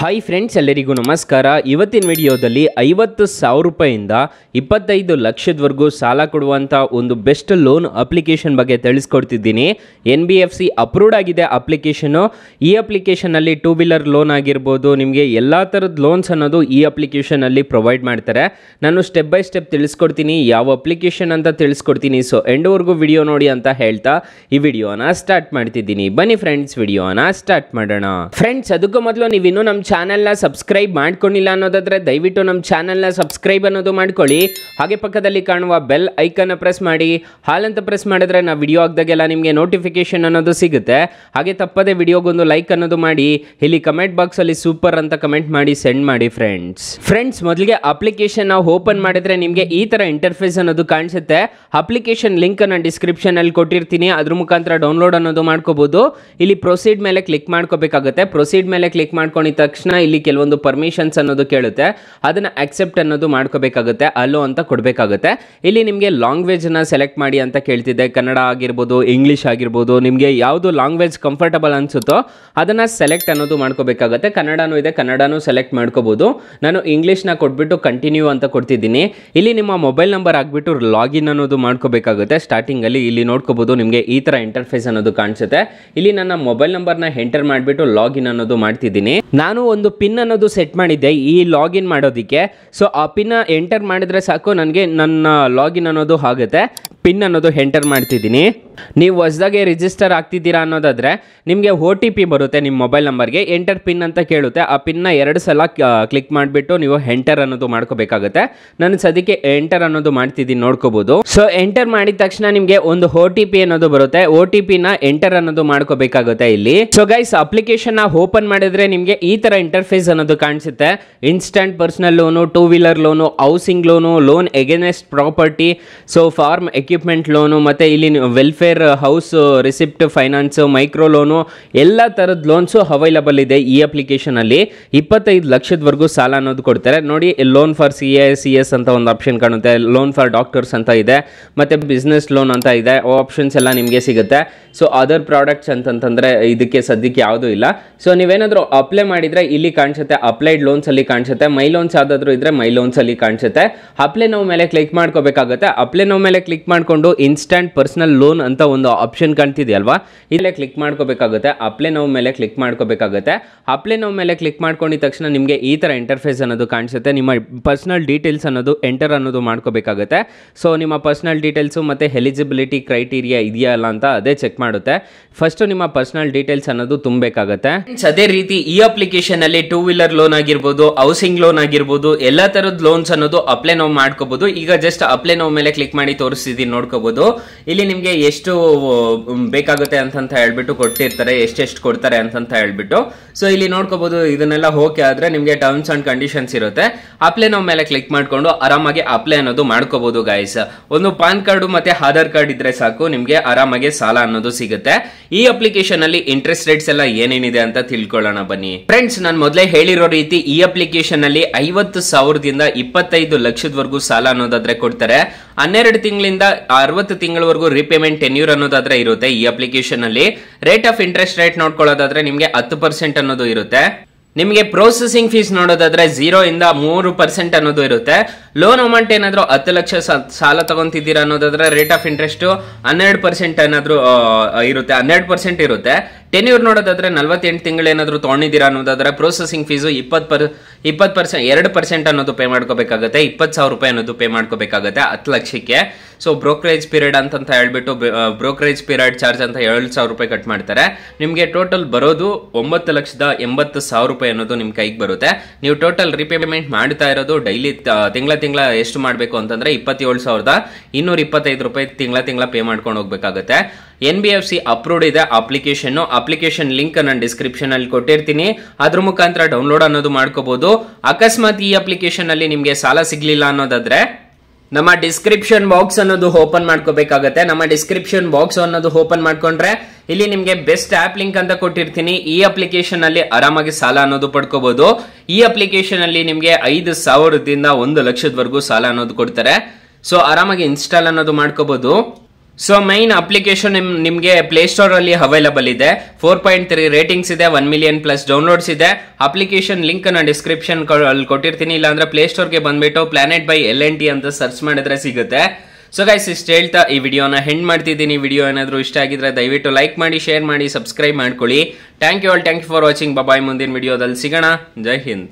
Hi friends, ಎಲ್ಲರಿಗೂ ನಮಸ್ಕಾರ. ಇವತ್ತಿನ ವಿಡಿಯೋದಲ್ಲಿ 50,000 ರೂಪಾಯಿಂದ 25 ಲಕ್ಷದವರೆಗೂ ಸಾಲ ಕೊಡುವಂಥ ಒಂದು ಬೆಸ್ಟ್ ಲೋನ್ ಅಪ್ಲಿಕೇಶನ್ ಬಗ್ಗೆ ತಿಳಿಸ್ಕೊಡ್ತಿದ್ದೀನಿ. NBFC ಅಪ್ರೂವ್ಡ್ ಆಗಿದೆ ಅಪ್ಲಿಕೇಶನು. ಈ ಅಪ್ಲಿಕೇಶನಲ್ಲಿ ಟೂ ವೀಲರ್ ಲೋನ್ ಆಗಿರ್ಬೋದು, ನಿಮಗೆ ಎಲ್ಲ ಥರದ ಲೋನ್ಸ್ ಅನ್ನೋದು ಈ ಅಪ್ಲಿಕೇಶನಲ್ಲಿ ಪ್ರೊವೈಡ್ ಮಾಡ್ತಾರೆ. ನಾನು ಸ್ಟೆಪ್ ಬೈ ಸ್ಟೆಪ್ ತಿಳಿಸ್ಕೊಡ್ತೀನಿ, ಯಾವ ಅಪ್ಲಿಕೇಶನ್ ಅಂತ ತಿಳಿಸ್ಕೊಡ್ತೀನಿ. ಸೊ ಎಂಡ್ವರೆಗೂ ವಿಡಿಯೋ ನೋಡಿ ಅಂತ ಹೇಳ್ತಾ ಈ ವಿಡಿಯೋನ ಸ್ಟಾರ್ಟ್ ಮಾಡ್ತಿದ್ದೀನಿ. ಬನ್ನಿ ಫ್ರೆಂಡ್ಸ್, ವಿಡಿಯೋನ ಸ್ಟಾರ್ಟ್ ಮಾಡೋಣ. ಫ್ರೆಂಡ್ಸ್, ಅದಕ್ಕೂ ಮೊದಲು ನೀವಿನ್ನೂ ನಮ್ಮ ಚಾನೆಲ್ನ ಸಬ್ಸ್ಕ್ರೈಬ್ ಮಾಡ್ಕೊಂಡಿಲ್ಲ ಅನ್ನೋದಾದ್ರೆ ದಯವಿಟ್ಟು ನಮ್ಮ ಚಾನೆಲ್ನ ಸಬ್ಸ್ಕ್ರೈಬ್ ಅನ್ನೋದು ಮಾಡ್ಕೊಳ್ಳಿ. ಹಾಗೆ ಪಕ್ಕದಲ್ಲಿ ಕಾಣುವ ಬೆಲ್ ಐಕನ್ನ ಪ್ರೆಸ್ ಮಾಡಿ. ಹಾಲಂತ ಪ್ರೆಸ್ ಮಾಡಿದ್ರೆ ನಾವು ವಿಡಿಯೋ ಹಾಕಿದಾಗೆಲ್ಲ ನಿಮಗೆ ನೋಟಿಫಿಕೇಶನ್ ಅನ್ನೋದು ಸಿಗುತ್ತೆ. ಹಾಗೆ ತಪ್ಪದೆ ವಿಡಿಯೋಗೊಂದು ಲೈಕ್ ಅನ್ನೋದು ಮಾಡಿ. ಇಲ್ಲಿ ಕಮೆಂಟ್ ಬಾಕ್ಸಲ್ಲಿ ಸೂಪರ್ ಅಂತ ಕಮೆಂಟ್ ಮಾಡಿ ಸೆಂಡ್ ಮಾಡಿ ಫ್ರೆಂಡ್ಸ್. ಮೊದಲಿಗೆ ಅಪ್ಲಿಕೇಶನ್ ನಾವು ಓಪನ್ ಮಾಡಿದ್ರೆ ನಿಮಗೆ ಈ ಥರ ಇಂಟರ್ಫೇಸ್ ಅನ್ನೋದು ಕಾಣಿಸುತ್ತೆ. ಅಪ್ಲಿಕೇಶನ್ ಲಿಂಕ್ ನಾನು ಡಿಸ್ಕ್ರಿಪ್ಷನಲ್ಲಿ ಕೊಟ್ಟಿರ್ತೀನಿ, ಅದ್ರ ಮುಖಾಂತರ ಡೌನ್ಲೋಡ್ ಅನ್ನೋದು ಮಾಡ್ಕೋಬಹುದು. ಇಲ್ಲಿ ಪ್ರೊಸೀಡ್ ಮೇಲೆ ಕ್ಲಿಕ್ ಮಾಡ್ಕೋಬೇಕಾಗುತ್ತೆ. ಪ್ರೊಸೀಡ್ ಮೇಲೆ ಕ್ಲಿಕ್ ಮಾಡ್ಕೊಂಡಿದ್ದ ತಕ್ಷಣ ಇಲ್ಲಿ ಕೆಲವೊಂದು ಪರ್ಮಿಷನ್ಸ್ ಅನ್ನೋದು ಕೇಳುತ್ತೆ, ಅದನ್ನ ಅಕ್ಸೆಪ್ಟ್ ಅನ್ನೋದು ಮಾಡ್ಕೋಬೇಕಾಗುತ್ತೆ, ಅಲ್ಲೋ ಅಂತ ಕೊಡಬೇಕಾಗುತ್ತೆ. ಇಲ್ಲಿ ನಿಮಗೆ ಲ್ಯಾಂಗ್ವೇಜ್ ನ ಸೆಲೆಕ್ಟ್ ಮಾಡಿ ಅಂತ ಕೇಳ್ತಿದೆ. ಕನ್ನಡ ಆಗಿರ್ಬೋದು, ಇಂಗ್ಲಿಷ್ ಆಗಿರ್ಬೋದು, ನಿಮಗೆ ಯಾವುದು ಲ್ಯಾಂಗ್ವೇಜ್ ಕಂಫರ್ಟಬಲ್ ಅನ್ಸುತ್ತೋ ಅದನ್ನ ಸೆಲೆಕ್ಟ್ ಅನ್ನೋದು ಮಾಡ್ಕೋಬೇಕಾಗುತ್ತೆ. ಕನ್ನಡನೂ ಇದೆ, ಕನ್ನಡನೂ ಸೆಲೆಕ್ಟ್ ಮಾಡ್ಕೋಬಹುದು. ನಾನು ಇಂಗ್ಲಿಷ್ನ ಕೊಟ್ಬಿಟ್ಟು ಕಂಟಿನ್ಯೂ ಅಂತ ಕೊಡ್ತಿದ್ದೀನಿ. ಇಲ್ಲಿ ನಿಮ್ಮ ಮೊಬೈಲ್ ನಂಬರ್ ಹಾಕ್ಬಿಟ್ಟು ಲಾಗಿನ್ ಅನ್ನೋದು ಮಾಡ್ಕೋಬೇಕಾಗುತ್ತೆ. ಸ್ಟಾರ್ಟಿಂಗ್ ಅಲ್ಲಿ ಇಲ್ಲಿ ನೋಡ್ಕೋಬಹುದು, ನಿಮಗೆ ಈ ತರ ಇಂಟರ್ಫೇಸ್ ಅನ್ನೋದು ಕಾಣಿಸುತ್ತೆ. ಇಲ್ಲಿ ನನ್ನ ಮೊಬೈಲ್ ನಂಬರ್ನ ಎಂಟರ್ ಮಾಡಿಬಿಟ್ಟು ಲಾಗಿನ್ ಅನ್ನೋದು ಮಾಡ್ತಿದ್ದೀನಿ. ನಾನು ಒಂದು ಪಿನ್ ಅನ್ನೋದು ಸೆಟ್ ಮಾಡಿದ್ದೆ ಈ ಲಾಗಿನ್ ಮಾಡೋದಕ್ಕೆ. ಸೊ ಆ ಪಿನ್ ಎಂಟರ್ ಮಾಡಿದ್ರೆ ಸಾಕು, ನನಗೆ ನನ್ನ ಲಾಗಿನ್ ಅನ್ನೋದು ಆಗುತ್ತೆ. ಪಿನ್ ಅನ್ನೋದು ಎಂಟರ್ ಮಾಡ್ತಿದ್ದೀನಿ. ನೀವು ಹೊಸದಾಗಿ ರಿಜಿಸ್ಟರ್ ಆಗ್ತಿದ್ದೀರಾ ಅನ್ನೋದಾದ್ರೆ ನಿಮಗೆ OTP ಬರುತ್ತೆ ನಿಮ್ಮ ಮೊಬೈಲ್ ನಂಬರ್ಗೆ. ಎಂಟರ್ ಪಿನ್ ಅಂತ ಕೇಳುತ್ತೆ. ಆ ಪಿನ್ನ 2 ಸಲ ಕ್ಲಿಕ್ ಮಾಡಿಬಿಟ್ಟು ನೀವು ಎಂಟರ್ ಅನ್ನೋದು ಮಾಡ್ಕೋಬೇಕಾಗುತ್ತೆ. ನಾನು ಸದ್ಯಕ್ಕೆ ಎಂಟರ್ ಅನ್ನೋದು ಮಾಡ್ತಿದ್ದೀನಿ, ನೋಡ್ಕೋಬಹುದು. ಸೊ ಎಂಟರ್ ಮಾಡಿದ ತಕ್ಷಣ ನಿಮಗೆ ಒಂದು OTP ಅನ್ನೋದು ಬರುತ್ತೆ. OTP ನ ಎಂಟರ್ ಅನ್ನೋದು ಮಾಡ್ಕೋಬೇಕಾಗುತ್ತೆ ಇಲ್ಲಿ. ಸೊ ಗೈಸ್, ಅಪ್ಲಿಕೇಶನ್ ನ ಓಪನ್ ಮಾಡಿದ್ರೆ ನಿಮಗೆ ಈ ತರ ಇಂಟರ್ಫೇಸ್ ಅನ್ನೋದು ಕಾಣಿಸುತ್ತೆ. Instant personal loan, two wheeler loan, housing loan, loan against property, so farm equipment loan, ಮತ್ತೆ ಇಲ್ಲಿ warehouse receipt finance, micro loan, ಎಲ್ಲ ತರದ ಲೋನ್ಸ್ ಅವೈಲಬಲ್ ಇದೆ ಈ ಅಪ್ಲಿಕೇಶನ್ ಅಲ್ಲಿ. 25 ಲಕ್ಷದವರೆಗೂ ಸಾಲ ಅನ್ನೋದು ಕೊಡ್ತಾರೆ. ನೋಡಿ, ಲೋನ್ ಫಾರ್ CAS ಅಂತ ಒಂದು ಆಪ್ಷನ್ ಕಾಣುತ್ತೆ, ಲೋನ್ ಫಾರ್ ಡಾಕ್ಟರ್ಸ್ ಅಂತ ಇದೆ, ಮತ್ತೆ ಬಿಸ್ನೆಸ್ ಲೋನ್ ಅಂತ ಇದೆ. ಆಪ್ಷನ್ಸ್ ಎಲ್ಲ ನಿಮಗೆ ಸಿಗುತ್ತೆ. ಸೊ ಅದರ್ ಪ್ರಾಡಕ್ಟ್ಸ್ ಅಂತಂತಂದ್ರೆ ಇದಕ್ಕೆ ಸದ್ಯಕ್ಕೆ ಯಾವುದೂ ಇಲ್ಲ. ಸೊ ನೀವೇನಾದರೂ ಅಪ್ಲೈ ಮಾಡಿದ್ರೆ ಇಲ್ಲಿ ಕಾಣಿಸುತ್ತೆ, ಅಪ್ಲೈಡ್ ಲೋನ್ಸ್ ಅಲ್ಲಿ ಕಾಣಿಸುತ್ತೆ. ಮೈ ಲೋನ್ಸ್ ಯಾವ್ದಾದ್ರು ಇದ್ರೆ ಮೈ ಲೋನ್ಸ್ ಅಲ್ಲಿ ಕಾಣಿಸುತ್ತೆ. ಅಪ್ಲೈ ನೌ ಮೇಲೆ ಕ್ಲಿಕ್ ಮಾಡ್ಕೋಬೇಕಾಗುತ್ತೆ. ಅಪ್ಲೈ ನೌ ಮೇಲೆ ಕ್ಲಿಕ್ ಮಾಡ್ಕೊಂಡು ಇನ್ಸ್ಟಂಟ್ ಪರ್ಸನಲ್ ಲೋನ್ ಅಂತ ಒಂದು ಆಪ್ಷನ್ ಕಾಣ್ತಿದೆಯಲ್ವಾ, ಇಲ್ಲೇ ಕ್ಲಿಕ್ ಮಾಡ್ಕೋಬೇಕಾಗುತ್ತೆ. ಅಪ್ಲೈ ನೌ ಮೇಲೆ ಕ್ಲಿಕ್ ಮಾಡ್ಕೋಬೇಕಾಗುತ್ತೆ. ಅಪ್ಲೈ ನೌ ಮೇಲೆ ಕ್ಲಿಕ್ ಮಾಡ್ಕೊಂಡಿದ ತಕ್ಷಣ ನಿಮಗೆ ಈ ತರ ಇಂಟರ್ಫೇಸ್ ಅನ್ನೋದು ಕಾಣಿಸುತ್ತೆ. ನಿಮ್ಮ ಪರ್ಸನಲ್ ಡೀಟೇಲ್ಸ್ ಅನ್ನೋದು ಎಂಟರ್ ಅನ್ನೋದು ಮಾಡ್ಕೋಬೇಕಾಗುತ್ತೆ. ಸೊ ನಿಮ್ಮ ಪರ್ಸನಲ್ ಡೀಟೇಲ್ಸ್ ಮತ್ತೆ ಎಲಿಜಿಬಿಲಿಟಿ ಕ್ರೈಟೀರಿಯಾ ಇದೆಯಾ ಅಲ್ಲ ಅಂತ ಅದೇ ಚೆಕ್ ಮಾಡುತ್ತೆ. ಫಸ್ಟ್ ನಿಮ್ಮ ಪರ್ಸನಲ್ ಡೀಟೇಲ್ಸ್ ಅನ್ನೋದು ತುಂಬಬೇಕಾಗುತ್ತೆ. ಅದೇ ರೀತಿ ಈ ಅಪ್ಲಿಕೇಶನ್ ಅಲ್ಲಿ ಟೂ ವೀಲರ್ ಲೋನ್ ಆಗಿರ್ಬೋದು, ಹೌಸಿಂಗ್ ಲೋನ್ ಆಗಿರ್ಬೋದು, ಎಲ್ಲಾ ತರದ ಲೋನ್ಸ್ ಅನ್ನೋದು ಅಪ್ಲೈ ನಾವು ಮಾಡ್ಕೋಬಹುದು. ಈಗ ಜಸ್ಟ್ ಅಪ್ಲೈ ನಾವು ಮೇಲೆ ಕ್ಲಿಕ್ ಮಾಡಿ ತೋರಿಸ್ತಿದ್ದೀನಿ, ನೋಡ್ಕೋಬಹುದು. ಇಲ್ಲಿ ನಿಮ್ಗೆ ಎಷ್ಟು ಬೇಕಾಗುತ್ತೆ ಅಂತ ಹೇಳ್ಬಿಟ್ಟು ಕೊಟ್ಟಿರ್ತಾರೆ, ಎಷ್ಟೆಷ್ಟು ಕೊಡ್ತಾರೆ ಅಂತ ಹೇಳ್ಬಿಟ್ಟು. ಸೊ ಇಲ್ಲಿ ನೋಡ್ಕೋಬಹುದು, ಇದನ್ನೆಲ್ಲ ಓಕೆ ಆದ್ರೆ ನಿಮ್ಗೆ ಟರ್ಮ್ಸ್ ಅಂಡ್ ಕಂಡೀಷನ್ಸ್ ಇರುತ್ತೆ. ಅಪ್ಲೈ ನಾವು ಮೇಲೆ ಕ್ಲಿಕ್ ಮಾಡ್ಕೊಂಡು ಆರಾಮಾಗಿ ಅಪ್ಲೈ ಅನ್ನೋದು ಮಾಡ್ಕೋಬಹುದು ಗೈಸ್. ಒಂದು ಪಾನ್ ಕಾರ್ಡ್ ಮತ್ತೆ ಆಧಾರ್ ಕಾರ್ಡ್ ಇದ್ರೆ ಸಾಕು, ನಿಮ್ಗೆ ಆರಾಮಾಗಿ ಸಾಲ ಅನ್ನೋದು ಸಿಗುತ್ತೆ. ಈ ಅಪ್ಲಿಕೇಶನ್ ಅಲ್ಲಿ ಇಂಟ್ರೆಸ್ಟ್ ರೇಟ್ಸ್ ಎಲ್ಲ ಏನೇನಿದೆ ಅಂತ ತಿಳ್ಕೊಳ್ಳೋಣ ಬನ್ನಿ. ಫ್ರೆಂಡ್ಸ್, ನಾನು ಮೊದಲೇ ಹೇಳಿರೋ ರೀತಿ ಈ ಅಪ್ಲಿಕೇಶನ್ ಅಲ್ಲಿ 50,000ದಿಂದ 25 ಲಕ್ಷದವರೆಗೂ ಸಾಲ ಅನ್ನೋದಾದ್ರೆ ಕೊಡ್ತಾರೆ. 12 ತಿಂಗಳಿಂದ 60 ತಿಂಗಳವರೆಗೂ ರಿಪೇಮೆಂಟ್ ಟೆನ್ಯೂರ್ ಅನ್ನೋದಾದ್ರೆ ಇರುತ್ತೆ. ಈ ಅಪ್ಲಿಕೇಶನ್ ಅಲ್ಲಿ ರೇಟ್ ಆಫ್ ಇಂಟ್ರೆಸ್ಟ್ ರೇಟ್ ನೋಡ್ಕೊಳ್ಳೋದಾದ್ರೆ ನಿಮ್ಗೆ 10% ಅನ್ನೋದು ಇರುತ್ತೆ. ನಿಮಗೆ ಪ್ರೊಸೆಸಿಂಗ್ ಫೀಸ್ ನೋಡೋದಾದ್ರೆ 0 ಇಂದ 3% ಅನ್ನೋದು ಇರುತ್ತೆ. ಲೋನ್ ಅಮೌಂಟ್ ಏನಾದ್ರು 10 ಲಕ್ಷ ಸಾಲ ತಗೊಂತಿದ್ದೀರಾ ಅನ್ನೋದಾದ್ರೆ ರೇಟ್ ಆಫ್ ಇಂಟ್ರೆಸ್ಟ್ 12% ಏನಾದ್ರು ಇರುತ್ತೆ, 12% ಇರುತ್ತೆ. ಟೆನ್ಯೂರ್ ನೋಡೋದಾದ್ರೆ 48 ತಿಂಗಳು ಏನಾದ್ರು ತಗೊಂಡಿದ್ದೀರಾ ಅನ್ನೋದಾದ್ರೆ ಪ್ರೊಸೆಸಿಂಗ್ ಫೀಸು 2% ಅನ್ನೋದು ಪೇ ಮಾಡ್ಕೋಬೇಕಾಗುತ್ತೆ. 20,000 ರೂಪಾಯಿ ಅನ್ನೋದು ಪೇ ಮಾಡ್ಕೋಬೇಕಾಗುತ್ತೆ 10 ಲಕ್ಷಕ್ಕೆ. ಸೊ ಬ್ರೋಕರೇಜ್ ಪೀರಿಯಡ್ ಅಂತ ಹೇಳ್ಬಿಟ್ಟು ಬ್ರೋಕರೇಜ್ ಪೀರಿಯಡ್ ಚಾರ್ಜ್ ಅಂತ 7,000 ರೂಪಾಯಿ ಕಟ್ ಮಾಡ್ತಾರೆ. ನಿಮಗೆ ಟೋಟಲ್ ಬರೋದು 9,80,000 ರೂಪಾಯಿ ಅನ್ನೋದು ನಿಮ್ ಕೈಗೆ ಬರುತ್ತೆ. ನೀವು ಟೋಟಲ್ ರಿಪೇಮೆಂಟ್ ಮಾಡ್ತಾ ಇರೋದು ಡೈಲಿ ತಿಂಗಳ ಎಷ್ಟು ಮಾಡಬೇಕು ಅಂತಂದ್ರೆ 27,225 ರೂಪಾಯಿ ತಿಂಗಳ ಪೇ ಮಾಡ್ಕೊಂಡು ಹೋಗ್ಬೇಕಾಗುತ್ತೆ. NBFC ಅಪ್ರೂವ್ಡ್ ಇದೆ ಅಪ್ಲಿಕೇಶನ್ ಲಿಂಕ್ ನಾನು ಡಿಸ್ಕ್ರಿಪ್ಷನ್ ಅಲ್ಲಿ ಕೊಟ್ಟಿರ್ತೀನಿ, ಅದ್ರ ಮುಖಾಂತರ ಡೌನ್ಲೋಡ್ ಅನ್ನೋದು ಮಾಡ್ಕೋಬಹುದು. ಅಕಸ್ಮಾತ್ ಈ ಅಪ್ಲಿಕೇಶನ್ ಅಲ್ಲಿ ನಿಮ್ಗೆ ಸಾಲ ಸಿಗ್ಲಿಲ್ಲ ಅನ್ನೋದಾದ್ರೆ ನಮ್ಮ ಡಿಸ್ಕ್ರಿಪ್ಷನ್ ಬಾಕ್ಸ್ ಅನ್ನೋದು ಓಪನ್ ಮಾಡ್ಕೋಬೇಕಾಗತ್ತೆ. ನಮ್ಮ ಡಿಸ್ಕ್ರಿಪ್ಷನ್ ಬಾಕ್ಸ್ ಅನ್ನೋದು ಓಪನ್ ಮಾಡ್ಕೊಂಡ್ರೆ ಇಲ್ಲಿ ನಿಮ್ಗೆ ಬೆಸ್ಟ್ ಆಪ್ ಲಿಂಕ್ ಅಂತ ಕೊಟ್ಟಿರ್ತೀನಿ. ಈ ಅಪ್ಲಿಕೇಶನ್ ಅಲ್ಲಿ ಆರಾಮಾಗಿ ಸಾಲ ಅನ್ನೋದು ಪಡ್ಕೋಬಹುದು. ಈ ಅಪ್ಲಿಕೇಶನ್ ಅಲ್ಲಿ ನಿಮ್ಗೆ 5,000ದಿಂದ 1 ಲಕ್ಷದವರೆಗೂ ಸಾಲ ಅನ್ನೋದು ಕೊಡ್ತಾರೆ. ಸೊ ಆರಾಮಾಗಿ ಇನ್ಸ್ಟಾಲ್ ಅನ್ನೋದು ಮಾಡ್ಕೋಬಹುದು. ಸೊ ಮೈನ್ ಅಪ್ಲಿಕೇಶನ್ ನಿಮಗೆ ಪ್ಲೇಸ್ಟೋರ್ ಅಲ್ಲಿ ಅವೈಲಬಲ್ ಇದೆ. 4.3 ರೇಟಿಂಗ್ಸ್ ಇದೆ, 1 ಮಿಲಿಯನ್ ಪ್ಲಸ್ ಡೌನ್ಲೋಡ್ಸ್ ಇದೆ. ಅಪ್ಲಿಕೇಶನ್ ಲಿಂಕ್ ನಾನು ಡಿಸ್ಕ್ರಿಪ್ಷನ್ ಅಲ್ಲಿ ಕೊಟ್ಟಿರ್ತೀನಿ, ಇಲ್ಲಾಂದ್ರೆ ಪ್ಲೇಸ್ಟೋರ್ಗೆ ಬಂದ್ಬಿಟ್ಟು ಪ್ಲಾನೆಟ್ ಬೈ LNT ಅಂತ ಸರ್ಚ್ ಮಾಡಿದ್ರೆ ಸಿಗುತ್ತೆ. ಸೊ ಗೈಸ್, ಇಷ್ಟು ಹೇಳ್ತಾ ಈ ವಿಡಿಯೋನ ಹೆಂಡ್ ಮಾಡ್ತಿದ್ದೀನಿ. ವಿಡಿಯೋ ಏನಾದರೂ ಇಷ್ಟ ಆಗಿದ್ರೆ ದಯವಿಟ್ಟು ಲೈಕ್ ಮಾಡಿ, ಶೇರ್ ಮಾಡಿ, ಸಬ್ಸ್ಕ್ರೈಬ್ ಮಾಡ್ಕೊಳ್ಳಿ. Thank you for watching. Bye. ಮುಂದಿನ ವಿಡಿಯೋದಲ್ಲಿ ಸಿಗೋಣ. ಜೈ ಹಿಂದ್.